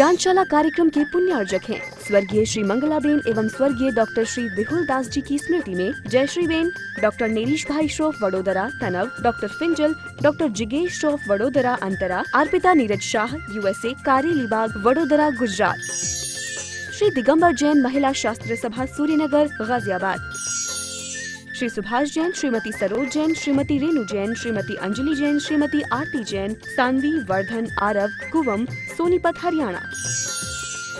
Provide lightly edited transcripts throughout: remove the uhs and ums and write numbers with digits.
ज्ञानशाला कार्यक्रम के पुण्यार्जक हैं स्वर्गीय श्री मंगलाबेन एवं स्वर्गीय डॉक्टर श्री विहुल दास जी की स्मृति में जयश्री बेन, डॉक्टर नेरीश भाई श्रोफ वडोदरा तनव, डॉक्टर फिंजल, डॉक्टर जिगेश श्रोफ वडोदरा अंतरा, अर्पिता नीरज शाह USA कारेलीबाग वडोदरा गुजरात, श्री दिगंबर जैन महिला शास्त्र सभा सूर्यनगर गाजियाबाद, श्री सुभाष जैन, श्रीमती सरोज जैन, श्रीमती रेणु जैन, श्रीमती अंजलि जैन, श्रीमती आरती जैन, सानवी, वर्धन, आरव, कुवम, सोनीपत हरियाणा।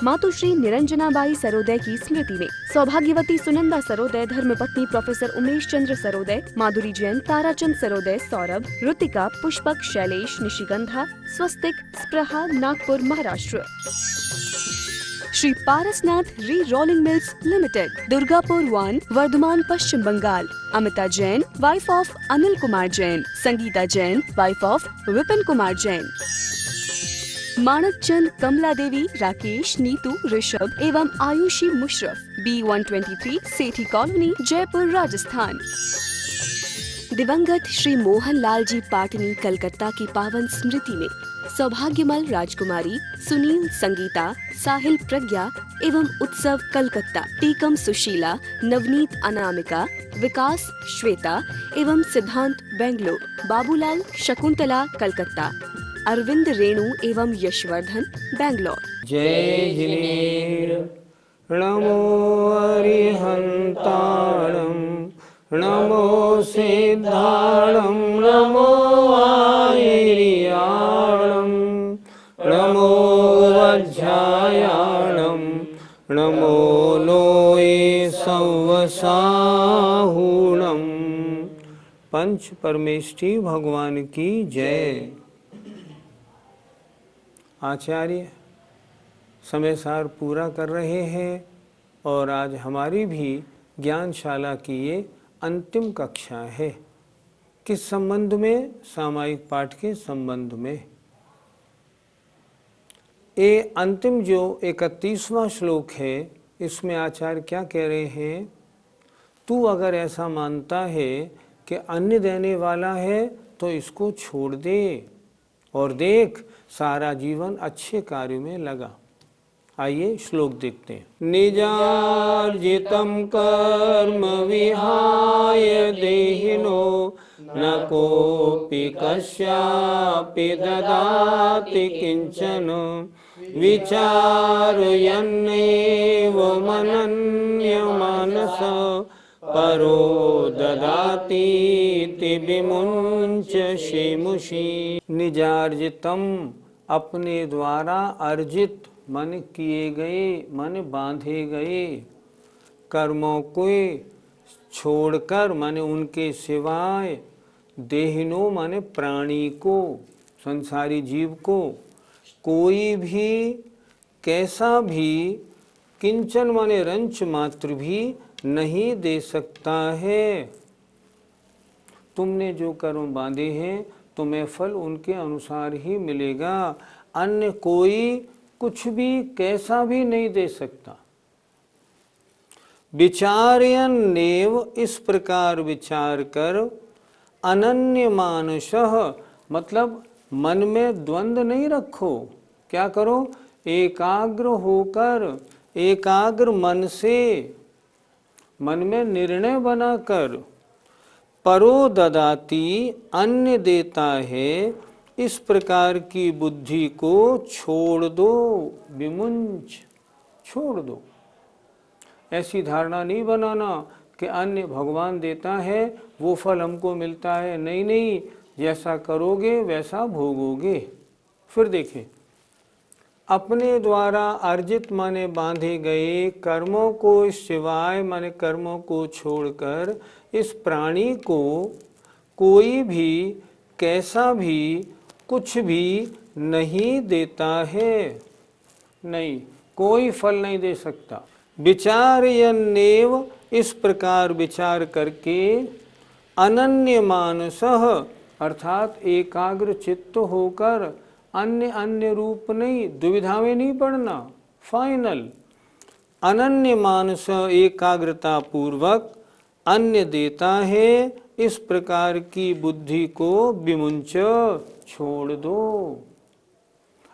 मातुश्री निरंजनाबाई सरोदय की स्मृति में सौभाग्यवती सुनंदा सरोदय, धर्मपत्नी professor Umesh Chandra Sarodaya, Madhuri Jain, Tarachand Sarodaya, Saurabh, Ritika, Pushpak, Shailesh, Nishigandha, Swastik, Spraha, Nagpur, Maharashtra. Shri Parasnath re rolling mills limited, Durgapur 1, Vardhaman, Paschim Bangal. Amita Jain, wife of Anil Kumar Jain, Sangeeta Jain, wife of Vipin Kumar Jain. Manak Chand, Kamla Devi, Rakesh, Neetu, Rishabh एवं आयुषी मुशरफ, B123, सेठी कॉलोनी, जयपुर, राजस्थान। दिवंगत श्री मोहन लाल जी पाटनी कलकत्ता की पावन स्मृति में सौभाग्यमल राजकुमारी, सुनील, संगीता, साहिल, प्रज्ञा एवं उत्सव कलकत्ता, टीकम सुशीला, नवनीत अनामिका, विकास श्वेता एवं सिद्धांत बेंगलोर, बाबूलाल शकुंतला कलकत्ता, अरविंद रेणु एवं यशवर्धन बेंगलोर। जय जिनेर नमो अरिहंताणं नमो सिद्धाणं नमो आयर्याणं नमो वज्रायाणं नमो लोये सवसाहुणं। पंच परमेष्ठी भगवान की जय। आचार्य समय सार पूरा कर रहे हैं और आज हमारी भी ज्ञानशाला की ये अंतिम कक्षा है। किस संबंध में? सामायिक पाठ के संबंध में। ये अंतिम जो 31वां श्लोक है, इसमें आचार्य क्या कह रहे हैं? तू अगर ऐसा मानता है कि अन्न देने वाला है तो इसको छोड़ दे और देख सारा जीवन अच्छे कार्य में लगा। आइए श्लोक देखते हैं। निजार्जितं कर्म विहाय देहिनो न कोऽपि कस्यापि ददाति किंचन विचारयन्नेव मनन्यमानस परो ददाति विमुञ्चषीमुषी। निजार्जितम, अपने द्वारा अर्जित, मन किए गए, मन बांधे गए कर्मों को छोड़कर, माने उनके सिवाय, देहिनो माने प्राणी को, संसारी जीव को, कोई भी कैसा भी, किंचन माने रंच मात्र भी नहीं दे सकता है। तुमने जो कर्म बांधे हैं तुम्हें फल उनके अनुसार ही मिलेगा, अन्य कोई कुछ भी कैसा भी नहीं दे सकता। विचार्यन नेव, इस प्रकार विचार कर, अनन्य मानसः, मतलब मन में द्वंद्व नहीं रखो। क्या करो? एकाग्र होकर, एकाग्र मन से, मन में निर्णय बनाकर, परो ददाति, अन्य देता है, इस प्रकार की बुद्धि को छोड़ दो। विमुंच, छोड़ दो। ऐसी धारणा नहीं बनाना कि अन्य भगवान देता है, वो फल हमको मिलता है। नहीं नहीं, जैसा करोगे वैसा भोगोगे। फिर देखें, अपने द्वारा अर्जित माने बांधे गए कर्मों को सिवाय माने कर्मों को छोड़कर इस प्राणी को कोई भी कैसा भी कुछ भी नहीं देता है। नहीं, कोई फल नहीं दे सकता। विचारयन्नेव, इस प्रकार विचार करके, अनन्य मानसः, अर्थात एकाग्र चित्त होकर, अन्य अन्य रूप नहीं, दुविधा में नहीं पड़ना, फाइनल। अनन्य मानस, एकाग्रता पूर्वक अन्य देता है, इस प्रकार की बुद्धि को विमुंच, छोड़ दो।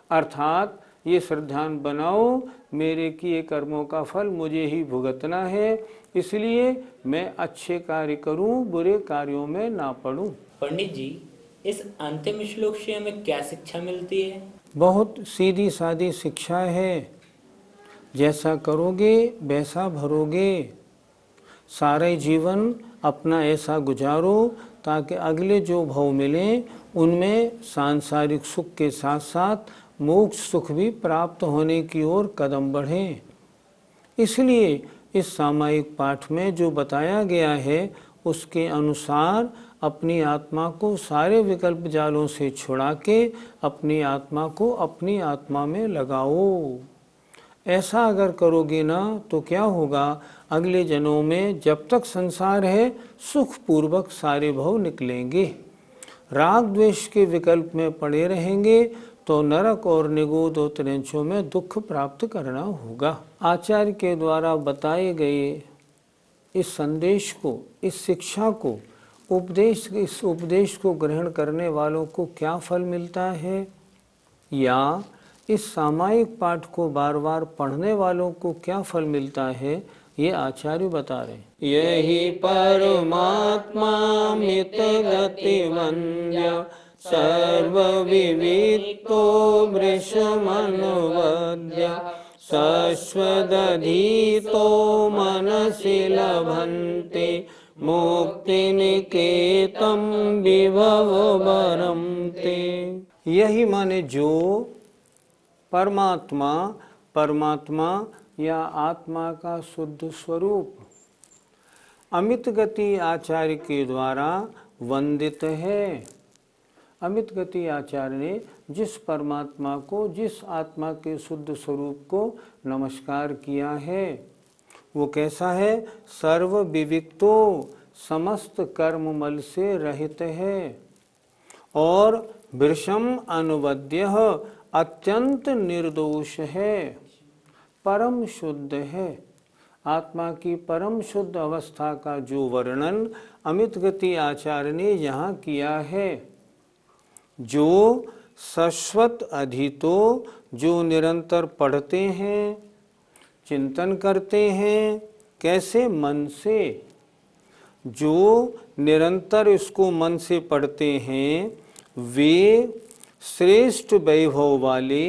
अर्थात ये श्रद्धान बनाओ, मेरे किए कर्मों का फल मुझे ही भुगतना है, इसलिए मैं अच्छे कार्य करूं, बुरे कार्यों में ना पड़ूं। पंडित जी, इस अंतिम श्लोक से हमें क्या शिक्षा मिलती है? बहुत सीधी सादी शिक्षा है, जैसा करोगे वैसा भरोगे। सारे जीवन अपना ऐसा गुजारो ताकि अगले जो भव मिले उनमें सांसारिक सुख के साथ साथ मोक्ष सुख भी प्राप्त होने की ओर कदम बढ़ें। इसलिए इस सामायिक पाठ में जो बताया गया है उसके अनुसार अपनी आत्मा को सारे विकल्प जालों से छुड़ा के अपनी आत्मा को अपनी आत्मा में लगाओ। ऐसा अगर करोगे ना तो क्या होगा, अगले जन्मों में जब तक संसार है सुख पूर्वक सारे भव निकलेंगे। राग द्वेष के विकल्प में पड़े रहेंगे तो नरक और निगोद और त्रेंचों में दुख प्राप्त करना होगा। आचार्य के द्वारा बताए गए इस संदेश को, इस शिक्षा को, इस उपदेश को ग्रहण करने वालों को क्या फल मिलता है, या इस सामायिक पाठ को बार बार पढ़ने वालों को क्या फल मिलता है, ये आचार्य बता रहे हैं। यही परमात्मा मित गति वंद्य सर्वविविक्तो वृषमनुवद्य शश्वदधीतो मनसि लभन्ते मुक्तिनिकेतं विभववरं ते। यही माने जो परमात्मा या आत्मा का शुद्ध स्वरूप अमित गति आचार्य के द्वारा वंदित है। अमित गति आचार्य ने जिस परमात्मा को, जिस आत्मा के शुद्ध स्वरूप को नमस्कार किया है वो कैसा है, सर्व विविक्तो, समस्त कर्ममल से रहित है, और वृषम अनुवद्य, अत्यंत निर्दोष है, परम शुद्ध है। आत्मा की परम शुद्ध अवस्था का जो वर्णन अमित गति आचार्य ने यहाँ किया है, जो शाश्वत अधीतो, जो निरंतर पढ़ते हैं, चिंतन करते हैं, कैसे, मन से, जो निरंतर इसको मन से पढ़ते हैं वे श्रेष्ठ वैभव वाले,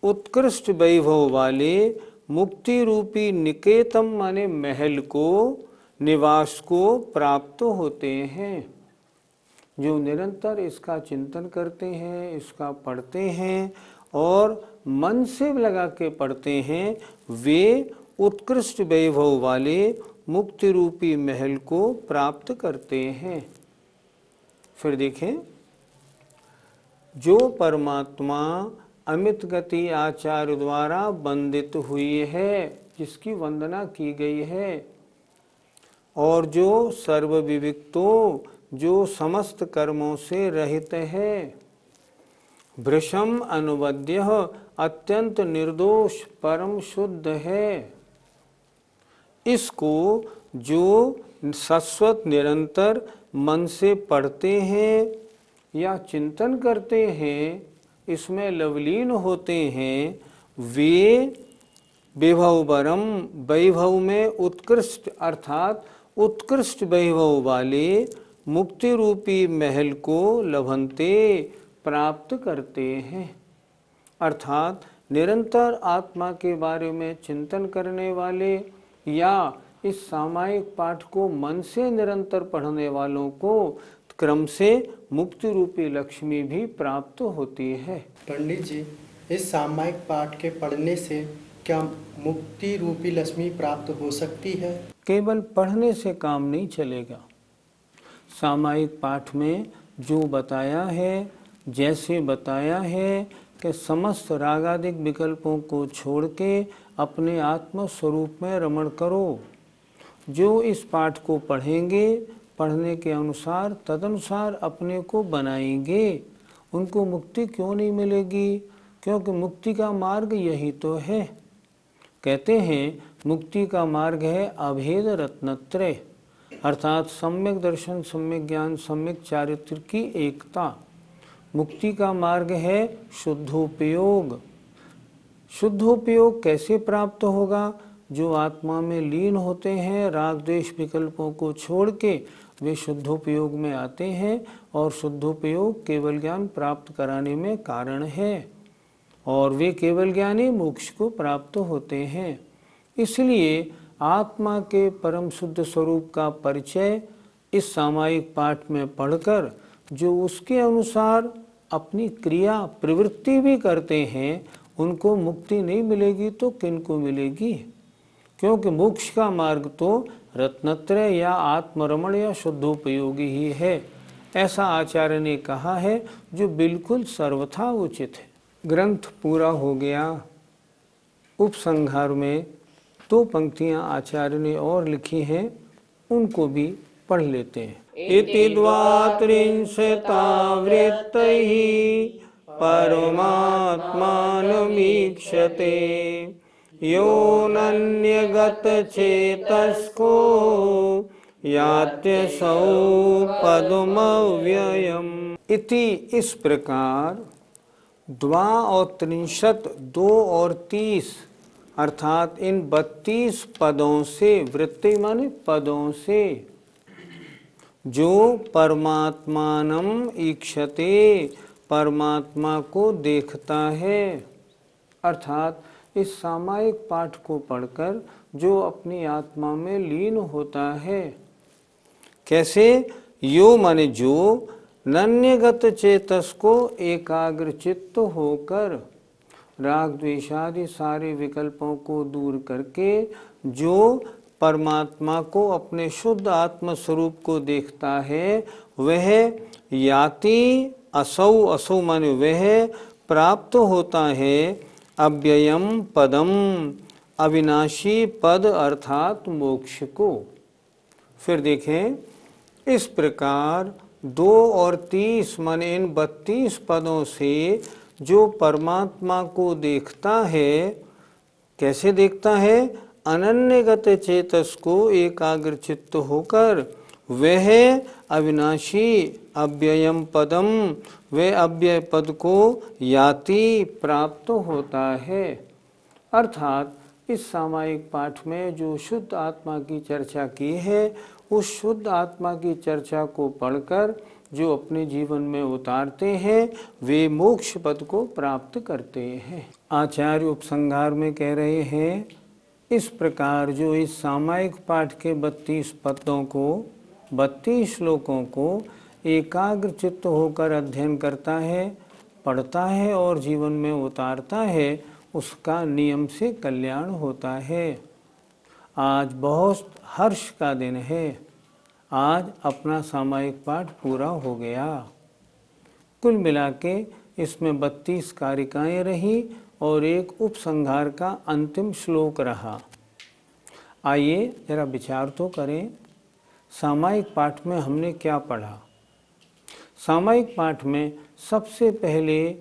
उत्कृष्ट वैभव वाले मुक्ति रूपी निकेतम माने महल को, निवास को प्राप्त होते हैं। जो निरंतर इसका चिंतन करते हैं, इसका पढ़ते हैं और मन से लगा के पढ़ते हैं, वे उत्कृष्ट वैभव वाले मुक्ति रूपी महल को प्राप्त करते हैं। फिर देखें, जो परमात्मा अमित गति आचार्य द्वारा वंदित हुई है, जिसकी वंदना की गई है, और जो सर्वविविक्तो, जो समस्त कर्मों से रहित है, वृषम अनुवद्य, अत्यंत निर्दोष, परम शुद्ध है, इसको जो शाश्वत निरंतर मन से पढ़ते हैं या चिंतन करते हैं, इसमें लवलीन होते हैं, वे विभववरम, वैभव में उत्कृष्ट अर्थात उत्कृष्ट वैभव वाले मुक्ति रूपी महल को लभन्ते, प्राप्त करते हैं। अर्थात निरंतर आत्मा के बारे में चिंतन करने वाले या इस सामायिक पाठ को मन से निरंतर पढ़ने वालों को क्रम से मुक्ति रूपी लक्ष्मी भी प्राप्त होती है। पंडित जी, इस सामायिक पाठ के पढ़ने से क्या मुक्ति रूपी लक्ष्मी प्राप्त हो सकती है? केवल पढ़ने से काम नहीं चलेगा। सामायिक पाठ में जो बताया है, जैसे बताया है कि समस्त रागादिक विकल्पों को छोड़ के अपने आत्म स्वरूप में रमण करो। जो इस पाठ को पढ़ेंगे, पढ़ने के अनुसार तदनुसार अपने को बनाएंगे, उनको मुक्ति क्यों नहीं मिलेगी? क्योंकि मुक्ति का मार्ग यही तो है। कहते हैं मुक्ति का मार्ग है अभेद रत्नत्रय, अर्थात सम्यक दर्शन, सम्यक ज्ञान, सम्यक चारित्र की एकता। मुक्ति का मार्ग है शुद्धोपयोग, शुद्धोपयोग कैसे प्राप्त होगा? जो आत्मा में लीन होते हैं, राग द्वेष विकल्पों को छोड़ के वे शुद्धोपयोग में आते हैं, और शुद्धोपयोग केवल ज्ञान प्राप्त कराने में कारण है, और वे केवल ज्ञानी मोक्ष को प्राप्त होते हैं। इसलिए आत्मा के परम शुद्ध स्वरूप का परिचय इस सामायिक पाठ में पढ़कर जो उसके अनुसार अपनी क्रिया प्रवृत्ति भी करते हैं, उनको मुक्ति नहीं मिलेगी तो किनको मिलेगी? क्योंकि मोक्ष का मार्ग तो रत्नत्रय या आत्मरमण या शुद्धोपयोगी ही है, ऐसा आचार्य ने कहा है, जो बिल्कुल सर्वथा उचित है। ग्रंथ पूरा हो गया। उपसंहार में 2 पंक्तियां आचार्य ने और लिखी हैं, उनको भी पढ़ लेते हैं। इति द्वात्रिंशतावृत्तैः परमात्मानमीक्षते योऽनन्यगतचेतस्को यात्यसौ पदमव्ययम्। इति इस प्रकार 32 2 और 30 अर्थात इन 32 पदों से, वृत्ति माने पदों से, जो परमात्मानम ईक्षते परमात्मा को देखता है, अर्थात इस सामायिक पाठ को पढ़कर जो अपनी आत्मा में लीन होता है। कैसे? यो माने जो, नन्यगत चेतस को एकाग्र चित्त होकर राग द्वेषादि सारे विकल्पों को दूर करके जो परमात्मा को, अपने शुद्ध आत्म स्वरूप को देखता है, वह याति असौ, असौ माने वह प्राप्त होता है अव्ययम पदम, अविनाशी पद अर्थात मोक्ष को। फिर देखें, इस प्रकार 2 और 30 माने इन 32 पदों से जो परमात्मा को देखता है, कैसे देखता है? अनन्यगत चेतस को एकाग्र चित्त होकर, वह अविनाशी अव्ययम पदम, वह अव्यय पद को याति प्राप्त होता है। अर्थात इस सामायिक पाठ में जो शुद्ध आत्मा की चर्चा की है, उस शुद्ध आत्मा की चर्चा को पढ़कर जो अपने जीवन में उतारते हैं, वे मोक्ष पद को प्राप्त करते हैं। आचार्य उपसंहार में कह रहे हैं, इस प्रकार जो इस सामायिक पाठ के 32 पदों को, 32 श्लोकों को एकाग्र चित्त होकर अध्ययन करता है, पढ़ता है और जीवन में उतारता है, उसका नियम से कल्याण होता है। आज बहुत हर्ष का दिन है। आज अपना सामायिक पाठ पूरा हो गया। कुल मिला के इसमें 32 कारिकाएं रही और एक उपसंहार का अंतिम श्लोक रहा। आइए जरा विचार तो करें, सामायिक पाठ में हमने क्या पढ़ा? सामायिक पाठ में सबसे पहले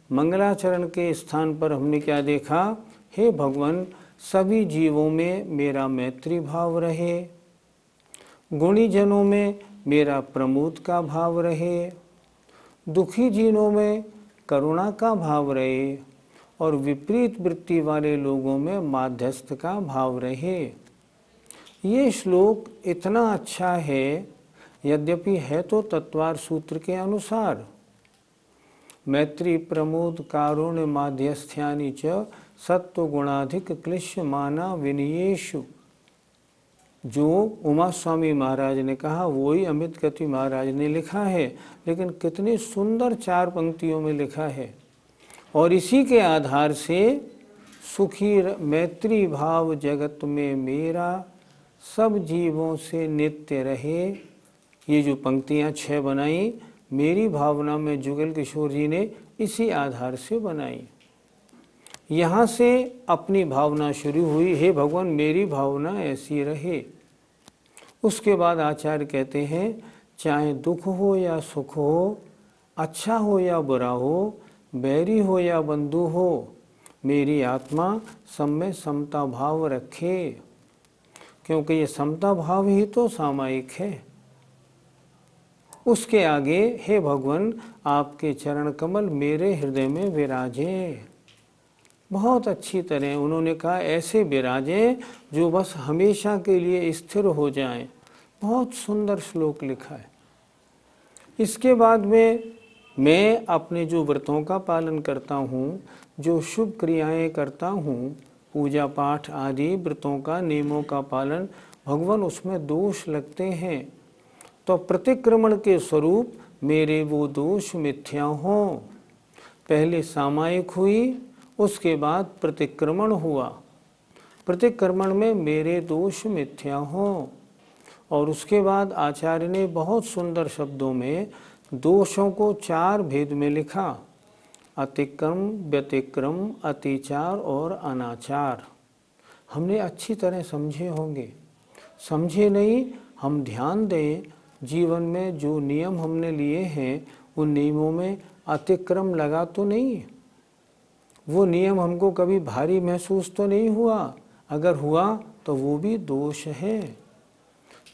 मंगलाचरण के स्थान पर हमने क्या देखा? हे भगवान, सभी जीवों में मेरा मैत्री भाव रहे, गुणी जनों में मेरा प्रमोद का भाव रहे, दुखी जीवों में करुणा का भाव रहे, और विपरीत वृत्ति वाले लोगों में माध्यस्थ का भाव रहे। ये श्लोक इतना अच्छा है, यद्यपि है तो तत्वार सूत्र के अनुसार। मैत्री प्रमोद कारुण्य माध्यस्थ्यानि च सत्व गुणाधिक क्लिश्यमाना विनयेषु, जो उमा स्वामी महाराज ने कहा वही अमित गति महाराज ने लिखा है, लेकिन कितने सुंदर 4 पंक्तियों में लिखा है। और इसी के आधार से सुखी मैत्री भाव जगत में मेरा, सब जीवों से नित्य रहे, ये जो पंक्तियां 6 बनाई, मेरी भावना में जुगल किशोर जी ने इसी आधार से बनाई। यहाँ से अपनी भावना शुरू हुई, हे भगवान मेरी भावना ऐसी रहे। उसके बाद आचार्य कहते हैं, चाहे दुख हो या सुख हो, अच्छा हो या बुरा हो, बैरी हो या बंधु हो, मेरी आत्मा सब में समता भाव रखे, क्योंकि ये समता भाव ही तो सामायिक है। उसके आगे, हे भगवान आपके चरण कमल मेरे हृदय में विराजे। बहुत अच्छी तरह उन्होंने कहा ऐसे विराजें जो बस हमेशा के लिए स्थिर हो जाएं। बहुत सुंदर श्लोक लिखा है। इसके बाद में मैं अपने जो व्रतों का पालन करता हूँ, जो शुभ क्रियाएं करता हूँ, पूजा पाठ आदि व्रतों का नियमों का पालन, भगवान उसमें दोष लगते हैं तो प्रतिक्रमण के स्वरूप मेरे वो दोष मिथ्या हों। पहले सामायिक हुई, उसके बाद प्रतिक्रमण हुआ। प्रतिक्रमण में मेरे दोष मिथ्या हों। और उसके बाद आचार्य ने बहुत सुंदर शब्दों में दोषों को 4 भेद में लिखा: अतिक्रम, व्यतिक्रम, अतिचार और अनाचार। हमने अच्छी तरह समझे होंगे, समझे नहीं हम ध्यान दें, जीवन में जो नियम हमने लिए हैं उन नियमों में अतिक्रम लगा तो नहीं, वो नियम हमको कभी भारी महसूस तो नहीं हुआ, अगर हुआ तो वो भी दोष है।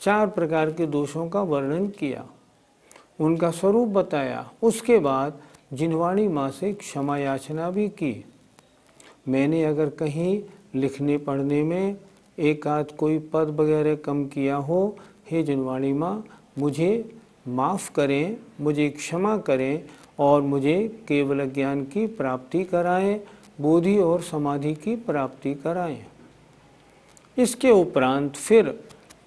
4 प्रकार के दोषों का वर्णन किया, उनका स्वरूप बताया। उसके बाद जिनवाणी माँ से क्षमा याचना भी की। मैंने अगर कहीं लिखने पढ़ने में एक आध कोई पद वगैरह कम किया हो, हे जिनवाणी माँ मुझे माफ़ करें, मुझे क्षमा करें और मुझे केवल ज्ञान की प्राप्ति कराएं, बोधि और समाधि की प्राप्ति कराएं। इसके उपरांत फिर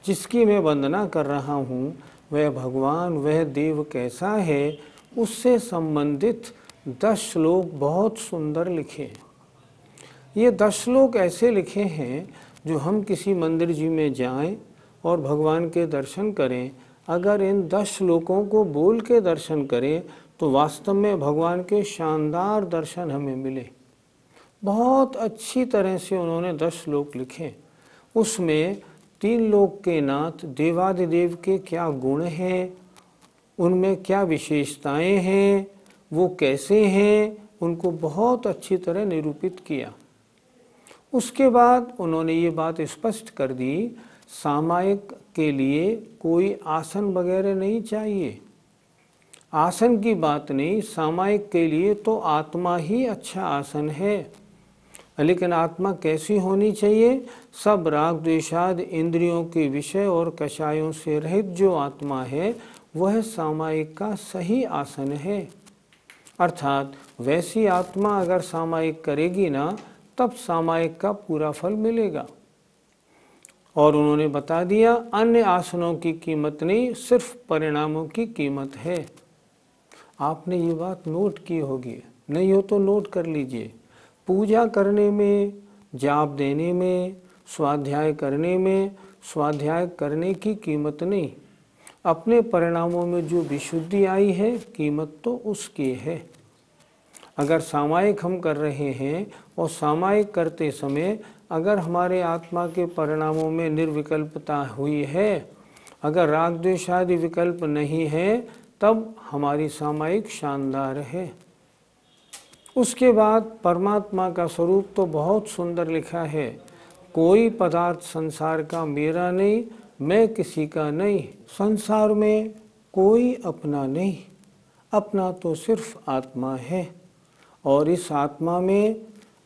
जिसकी मैं वंदना कर रहा हूँ वह भगवान, वह देव कैसा है, उससे संबंधित 10 श्लोक बहुत सुंदर लिखे हैं। ये 10 श्लोक ऐसे लिखे हैं जो हम किसी मंदिर जी में जाएं और भगवान के दर्शन करें, अगर इन 10 श्लोकों को बोल के दर्शन करें तो वास्तव में भगवान के शानदार दर्शन हमें मिले। बहुत अच्छी तरह से उन्होंने 10 श्लोक लिखे। उसमें 3 लोक के नाथ देवादिदेव के क्या गुण हैं, उनमें क्या विशेषताएं हैं, वो कैसे हैं, उनको बहुत अच्छी तरह निरूपित किया। उसके बाद उन्होंने ये बात स्पष्ट कर दी, सामायिक के लिए कोई आसन वगैरह नहीं चाहिए, आसन की बात नहीं, सामायिक के लिए तो आत्मा ही अच्छा आसन है। लेकिन आत्मा कैसी होनी चाहिए? सब राग द्वेषाद इंद्रियों के विषय और कषायों से रहित जो आत्मा है वह सामायिक का सही आसन है। अर्थात वैसी आत्मा अगर सामायिक करेगी ना, तब सामायिक का पूरा फल मिलेगा। और उन्होंने बता दिया अन्य आसनों की कीमत नहीं, सिर्फ परिणामों की कीमत है। आपने ये बात नोट की होगी, नहीं हो तो नोट कर लीजिए। पूजा करने में, जाप देने में, स्वाध्याय करने में, स्वाध्याय करने की कीमत नहीं, अपने परिणामों में जो विशुद्धि आई है कीमत तो उसकी है। अगर सामायिक हम कर रहे हैं और सामायिक करते समय अगर हमारे आत्मा के परिणामों में निर्विकल्पता हुई है, अगर राग द्वेष आदि विकल्प नहीं है, तब हमारी सामायिक शानदार है। उसके बाद परमात्मा का स्वरूप तो बहुत सुंदर लिखा है, कोई पदार्थ संसार का मेरा नहीं, मैं किसी का नहीं, संसार में कोई अपना नहीं, अपना तो सिर्फ आत्मा है। और इस आत्मा में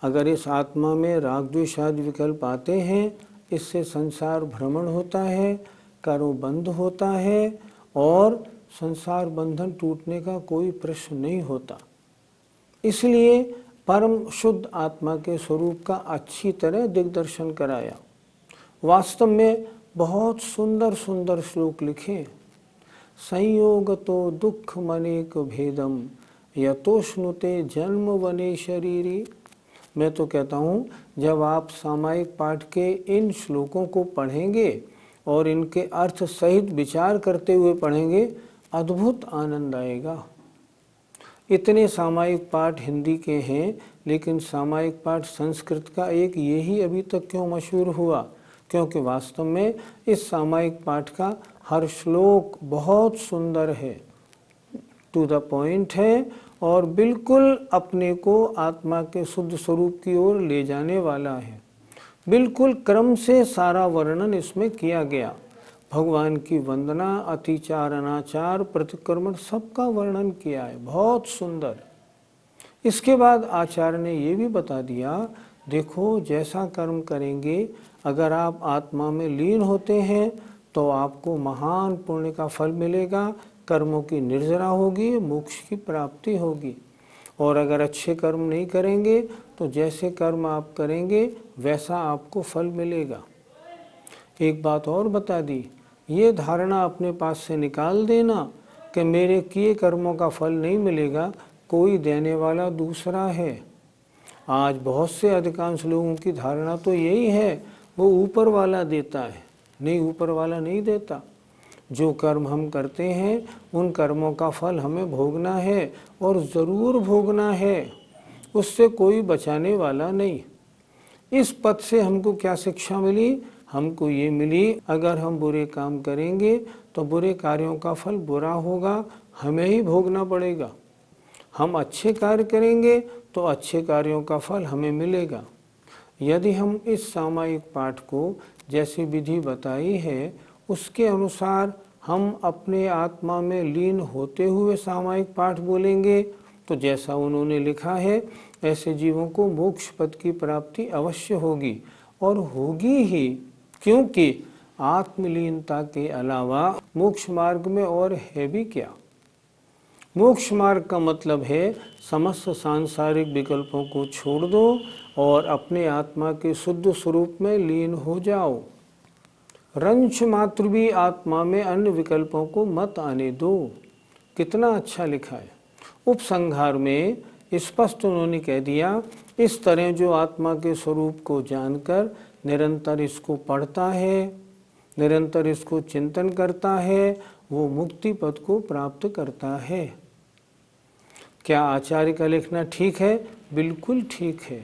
अगर इस आत्मा में राग द्वेष आदि विकल्प आते हैं, इससे संसार भ्रमण होता है, कर्म बंध होता है और संसार बंधन टूटने का कोई प्रश्न नहीं होता। इसलिए परम शुद्ध आत्मा के स्वरूप का अच्छी तरह दिग्दर्शन कराया। वास्तव में बहुत सुंदर सुंदर श्लोक लिखे। संयोगतो दुख मनेक भेदम यतोष्णुते जन्म वने शरीरी। मैं तो कहता हूँ जब आप सामायिक पाठ के इन श्लोकों को पढ़ेंगे और इनके अर्थ सहित विचार करते हुए पढ़ेंगे, अद्भुत आनंद आएगा। इतने सामायिक पाठ हिंदी के हैं, लेकिन सामायिक पाठ संस्कृत का एक यही अभी तक क्यों मशहूर हुआ? क्योंकि वास्तव में इस सामायिक पाठ का हर श्लोक बहुत सुंदर है, टू द पॉइंट है और बिल्कुल अपने को आत्मा के शुद्ध स्वरूप की ओर ले जाने वाला है। बिल्कुल क्रम से सारा वर्णन इसमें किया गया। भगवान की वंदना, अतिचार, अनाचार, प्रतिक्रमण सबका वर्णन किया है, बहुत सुंदर। इसके बाद आचार्य ने ये भी बता दिया, देखो जैसा कर्म करेंगे, अगर आप आत्मा में लीन होते हैं तो आपको महान पुण्य का फल मिलेगा, कर्मों की निर्जरा होगी, मोक्ष की प्राप्ति होगी। और अगर अच्छे कर्म नहीं करेंगे तो जैसे कर्म आप करेंगे वैसा आपको फल मिलेगा। एक बात और बता दी, ये धारणा अपने पास से निकाल देना कि मेरे किए कर्मों का फल नहीं मिलेगा, कोई देने वाला दूसरा है। आज बहुत से अधिकांश लोगों की धारणा तो यही है, वो ऊपर वाला देता है। नहीं, ऊपर वाला नहीं देता। जो कर्म हम करते हैं उन कर्मों का फल हमें भोगना है और ज़रूर भोगना है, उससे कोई बचाने वाला नहीं। इस पद से हमको क्या शिक्षा मिली? हमको ये मिली, अगर हम बुरे काम करेंगे तो बुरे कार्यों का फल बुरा होगा, हमें ही भोगना पड़ेगा। हम अच्छे कार्य करेंगे तो अच्छे कार्यों का फल हमें मिलेगा। यदि हम इस सामायिक पाठ को जैसी विधि बताई है उसके अनुसार हम अपने आत्मा में लीन होते हुए सामायिक पाठ बोलेंगे तो जैसा उन्होंने लिखा है ऐसे जीवों को मोक्ष पद की प्राप्ति अवश्य होगी, और होगी ही, क्योंकि आत्मलीनता के अलावा मोक्ष मार्ग में और है भी क्या। मोक्ष मार्ग का मतलब है समस्त सांसारिक विकल्पों को छोड़ दो और अपने आत्मा के शुद्ध स्वरूप में लीन हो जाओ। रंच मात्र भी आत्मा में अन्य विकल्पों को मत आने दो। कितना अच्छा लिखा है। उपसंहार में स्पष्ट उन्होंने कह दिया, इस तरह जो आत्मा के स्वरूप को जानकर निरंतर इसको पढ़ता है, निरंतर इसको चिंतन करता है, वो मुक्ति पद को प्राप्त करता है। क्या आचार्य का लिखना ठीक है? बिल्कुल ठीक है।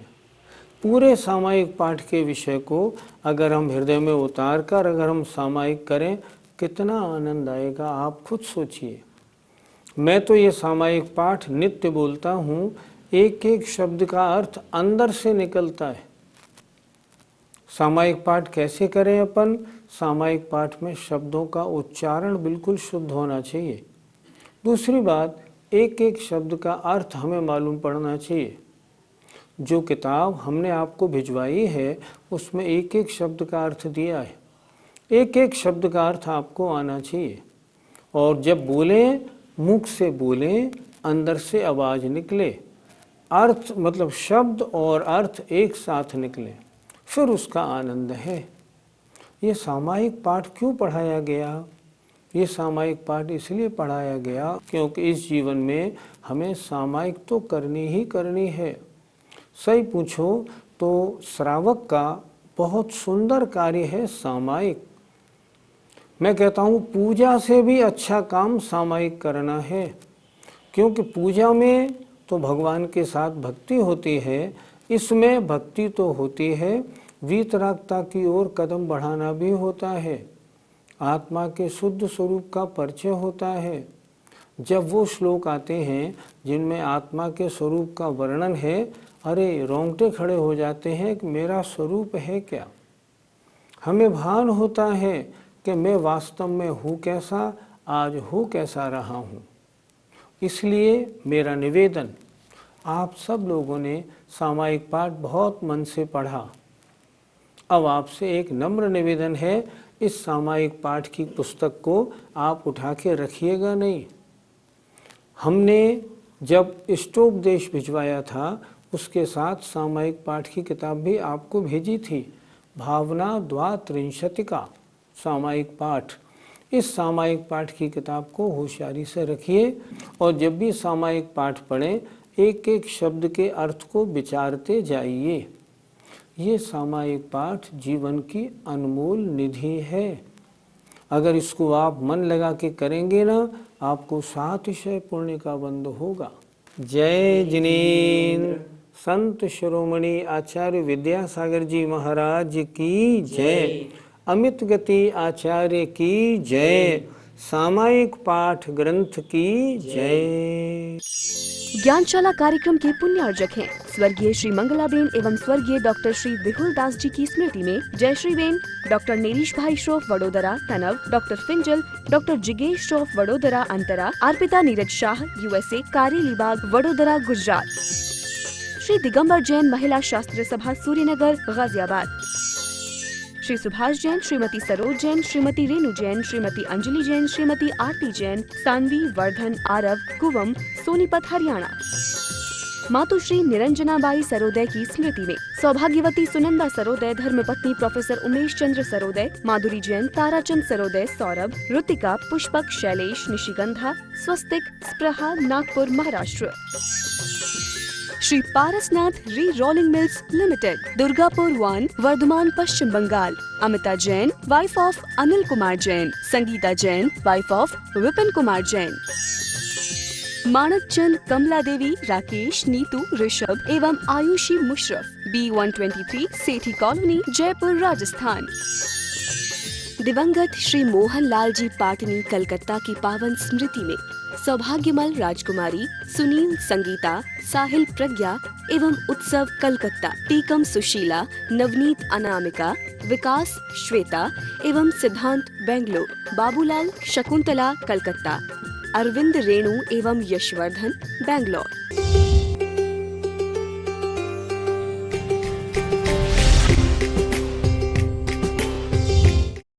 पूरे सामायिक पाठ के विषय को अगर हम हृदय में उतार कर अगर हम सामायिक करें, कितना आनंद आएगा, आप खुद सोचिए। मैं तो ये सामायिक पाठ नित्य बोलता हूँ, एक एक शब्द का अर्थ अंदर से निकलता है। सामायिक पाठ कैसे करें अपन? सामायिक पाठ में शब्दों का उच्चारण बिल्कुल शुद्ध होना चाहिए। दूसरी बात, एक एक शब्द का अर्थ हमें मालूम पड़ना चाहिए। जो किताब हमने आपको भिजवाई है उसमें एक एक शब्द का अर्थ दिया है, एक एक शब्द का अर्थ आपको आना चाहिए। और जब बोलें, मुख से बोलें, अंदर से आवाज़ निकले, अर्थ मतलब शब्द और अर्थ एक साथ निकले, फिर उसका आनंद है। ये सामायिक पाठ क्यों पढ़ाया गया? ये सामायिक पाठ इसलिए पढ़ाया गया क्योंकि इस जीवन में हमें सामायिक तो करनी ही करनी है। सही पूछो तो श्रावक का बहुत सुंदर कार्य है सामायिक। मैं कहता हूँ पूजा से भी अच्छा काम सामायिक करना है, क्योंकि पूजा में तो भगवान के साथ भक्ति होती है, इसमें भक्ति तो होती है, वीतरागता की ओर कदम बढ़ाना भी होता है, आत्मा के शुद्ध स्वरूप का परिचय होता है। जब वो श्लोक आते हैं जिनमें आत्मा के स्वरूप का वर्णन है, अरे रोंगटे खड़े हो जाते हैं कि मेरा स्वरूप है क्या। हमें भान होता है कि मैं वास्तव में हूँ कैसा, आज हूँ कैसा रहा हूँ। इसलिए मेरा निवेदन, आप सब लोगों ने सामायिक पाठ बहुत मन से पढ़ा। अब आपसे एक नम्र निवेदन है, इस सामायिक पाठ की पुस्तक को आप उठा के रखिएगा नहीं। हमने जब इष्टोपदेश भिजवाया था उसके साथ सामायिक पाठ की किताब भी आपको भेजी थी, भावना द्वात्रिंशतिका सामायिक पाठ। इस सामायिक पाठ की किताब को होशियारी से रखिए और जब भी सामायिक पाठ पढ़ें एक एक शब्द के अर्थ को विचारते जाइए। ये सामायिक पाठ जीवन की अनमोल निधि है। अगर इसको आप मन लगा के करेंगे ना, आपको सातिशय पुण्य का बंध होगा। जय जिनेन्द्र। संत शिरोमणि आचार्य विद्यासागर जी महाराज की जय। अमित गति आचार्य की जय। सामायिक पाठ ग्रंथ की जय। ज्ञानशाला कार्यक्रम के पुण्यार्जक हैं स्वर्गीय श्री मंगलाबेन एवं स्वर्गीय डॉक्टर श्री विहुल दास जी की स्मृति में जय श्री बेन, डॉक्टर नेरीश भाई श्रोफ वडोदरा तनव, डॉक्टर फिंजल, डॉक्टर जिगेश श्रोफ वडोदरा अंतरा, अर्पिता नीरज शाह USA कारेलीबाग वडोदरा गुजरात, श्री दिगंबर जैन महिला शास्त्र सभा सूर्यनगर गाजियाबाद, श्री सुभाष जैन, श्रीमती सरोज जैन, श्रीमती रेणु जैन, श्रीमती अंजलि जैन, श्रीमती आरती जैन, सानवी वर्धन आरव कुवम सोनीपत हरियाणा। मातुश्री निरंजनाबाई सरोदय की स्मृति में सौभाग्यवती सुनंदा सरोदय, धर्मपत्नी professor Umesh Chandra Sarodaya, Madhuri Jain, Tarachand Sarodaya, Saurabh, Ritika, Pushpak, Shailesh, Nishigandha, Swastik, Spraha, Nagpur Maharashtra. Shri Parasnath re rolling mills limited, Durgapur 1, Vardhaman Paschim Bangal. Amita Jain, wife of Anil Kumar Jain, Sangeeta Jain, wife of Vipin Kumar Jain. Manak Chand, Kamla Devi, Rakesh, Neetu, Rishabh एवं आयुषी मुशरफ, B123 सेठी कॉलोनी, जयपुर, राजस्थान। दिवंगत श्री मोहन लाल जी पाटनी कलकत्ता की पावन स्मृति में सौभाग्यमल राजकुमारी, सुनील, संगीता, साहिल, प्रज्ञा एवं उत्सव कलकत्ता, टीकम सुशीला, नवनीत अनामिका, विकास श्वेता एवं सिद्धांत बेंगलोर, बाबूलाल शकुंतला कलकत्ता, अरविंद रेणु एवं यशवर्धन बेंगलोर।